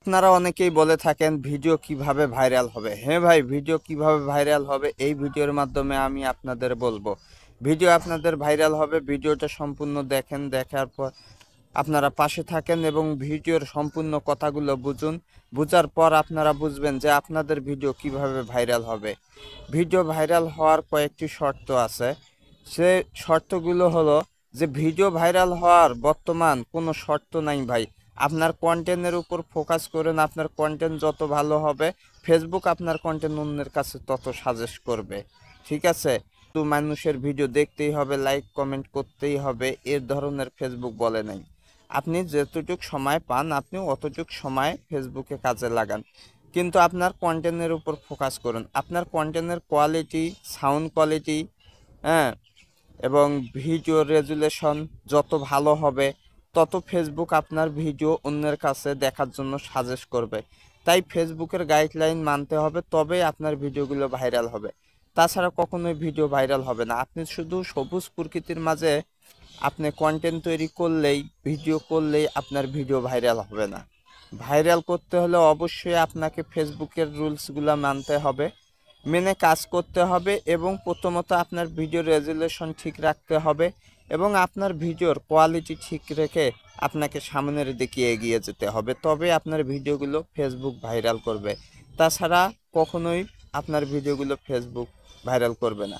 আপনারা অনেকেই বলে থাকেন ভিডিও কিভাবে ভাইরাল হবে। হ্যাঁ ভাই, ভিডিও কিভাবে ভাইরাল হবে এই ভিডিওর মাধ্যমে আমি আপনাদের বলবো। ভিডিও আপনাদের ভাইরাল হবে, ভিডিওটা সম্পূর্ণ দেখেন, দেখার পর আপনারা পাশে থাকেন এবং ভিডিওর সম্পূর্ণ কথাগুলো বুঝুন। বুঝার পর আপনারা বুঝবেন যে আপনাদের ভিডিও কিভাবে ভাইরাল হবে। ভিডিও ভাইরাল হওয়ার কয়েকটি শর্ত আছে। সে শর্তগুলো হলো যে ভিডিও ভাইরাল হওয়ার বর্তমান কোনো শর্ত নাই ভাই। আপনার কন্টেন্টের উপর ফোকাস করেন, আপনার কন্টেন্ট যত ভালো হবে ফেসবুক আপনার কন্টেন্ট অন্যের কাছে তত সাজেস্ট করবে। ঠিক আছে, তো মানুষের ভিডিও দেখতেই হবে, লাইক কমেন্ট করতেই হবে, এর ধরনের ফেসবুক বলে নাই। আপনি যতটুক সময় পান আপনি অতটুক সময় ফেসবুকে কাজে লাগান, কিন্তু আপনার কন্টেন্টের উপর ফোকাস করুন। আপনার কন্টেন্টের কোয়ালিটি, সাউন্ড কোয়ালিটি, হ্যাঁ, এবং ভিডিও রেজুলেশন যত ভালো হবে তত ফেসবুক আপনার ভিডিও অন্যের কাছে দেখার জন্য সাজেস্ট করবে। তাই ফেসবুকের গাইডলাইন মানতে হবে, তবেই আপনার ভিডিওগুলো ভাইরাল হবে। তাছাড়া কখনোই ভিডিও ভাইরাল হবে না। আপনি শুধু সবুজ প্রকৃতির মাঝে আপনি কন্টেন্ট তৈরি করলেই, ভিডিও করলেই আপনার ভিডিও ভাইরাল হবে না। ভাইরাল করতে হলে অবশ্যই আপনাকে ফেসবুকের রুলসগুলো মানতে হবে, মেনে কাজ করতে হবে, এবং প্রথমত আপনার ভিডিও রেজুলেশন ঠিক রাখতে হবে এবং আপনার ভিডিওর কোয়ালিটি ঠিক রেখে আপনাকে সামনের দিকে এগিয়ে যেতে হবে, তবে আপনার ভিডিওগুলো ফেসবুক ভাইরাল করবে। তাছাড়া কখনোই আপনার ভিডিওগুলো ফেসবুক ভাইরাল করবে না।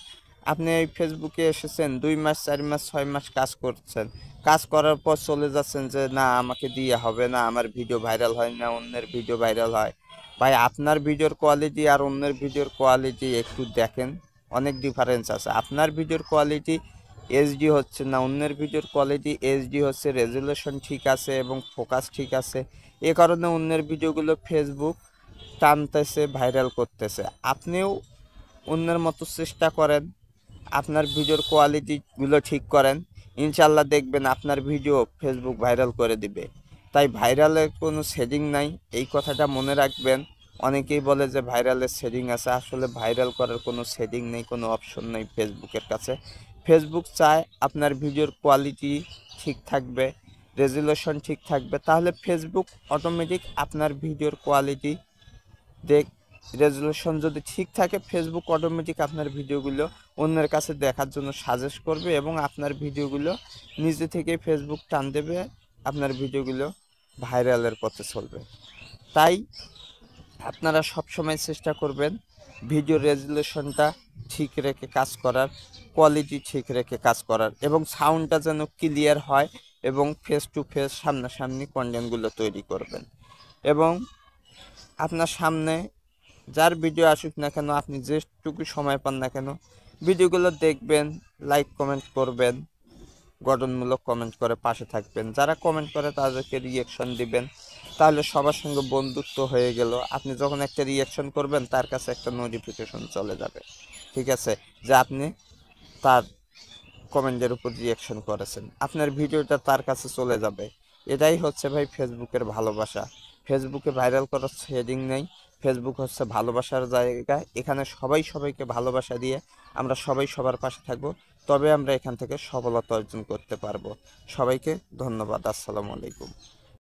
আপনি এই ফেসবুকে এসেছেন 2 মাস, 4 মাস, 6 মাস কাজ করছেন, কাজ করার পর চলে যাচ্ছেন যে না আমাকে দিয়ে হবে না, আমার ভিডিও ভাইরাল হয় না, অন্যের ভিডিও ভাইরাল হয়। ভাই, আপনার ভিডিওর কোয়ালিটি আর অন্যের ভিডিওর কোয়ালিটি একটু দেখেন, অনেক ডিফারেন্স আছে। আপনার ভিডিওর কোয়ালিটি এইচডি হচ্ছে না, অন্যের ভিডিওর কোয়ালিটি এইচডি হচ্ছে, রেজুলেশন ঠিক আছে এবং ফোকাস ঠিক আছে। এ কারণে অন্যের ভিডিওগুলো ফেসবুক টানতেছে, ভাইরাল করতেছে। আপনিও অন্যের মতো চেষ্টা করেন, আপনার ভিডিওর কোয়ালিটিগুলো ঠিক করেন, ইনশাল্লাহ দেখবেন আপনার ভিডিও ফেসবুক ভাইরাল করে দিবে। তাই ভাইরালের কোনো সেটিং নাই, এই কথাটা মনে রাখবেন। অনেকেই বলে যে ভাইরালের সেটিং আছে, আসলে ভাইরাল করার কোনো সেটিং নেই, কোনো অপশন নেই ফেসবুকের কাছে। ফেসবুক চায় আপনার ভিডিওর কোয়ালিটি ঠিক থাকবে, রেজুলেশন ঠিক থাকবে, তাহলে ফেসবুক অটোমেটিক আপনার ভিডিওর কোয়ালিটি দেখ, রেজুলেশন যদি ঠিক থাকে ফেসবুক অটোমেটিক আপনার ভিডিওগুলো অন্যের কাছে দেখার জন্য সাজেস্ট করবে এবং আপনার ভিডিওগুলো নিজে থেকে ফেসবুক টান দেবে, আপনার ভিডিওগুলো ভাইরালের পথে চলবে। তাই আপনারা সবসময় চেষ্টা করবেন ভিডিও রেজুলেশনটা ঠিক রেখে কাজ করার, কোয়ালিটি ঠিক রেখে কাজ করার, এবং সাউন্ডটা যেন ক্লিয়ার হয়, এবং ফেস টু ফেস সামনাসামনি কন্টেন্টগুলো তৈরি করবেন। এবং আপনার সামনে যার ভিডিও আসুক না কেন, আপনি যেটুকু সময় পান না কেন ভিডিওগুলো দেখবেন, লাইক কমেন্ট করবেন, গঠনমূলক কমেন্ট করে পাশে থাকবেন। যারা কমেন্ট করে তাদেরকে রিয়েকশন দিবেন, তাহলে সবার সঙ্গে বন্ধুত্ব হয়ে গেল। আপনি যখন একটা রিয়েকশন করবেন তার কাছে একটা নোটিফিকেশন চলে যাবে, ঠিক আছে, যে আপনি তার কমেন্টের উপর রিয়েকশন করেছেন, আপনার ভিডিওটা তার কাছে চলে যাবে। এটাই হচ্ছে ভাই ফেসবুকের ভালোবাসা। ফেসবুকে ভাইরাল করার হেডিং নেই, ফেসবুক হচ্ছে ভালোবাসার জায়গা। এখানে সবাই সবাইকে ভালোবাসা দিয়ে আমরা সবাই সবার পাশে থাকবো, তবে আমরা এখান থেকে সফলতা অর্জন করতে পারবো। সবাইকে ধন্যবাদ। আসসালামু আলাইকুম।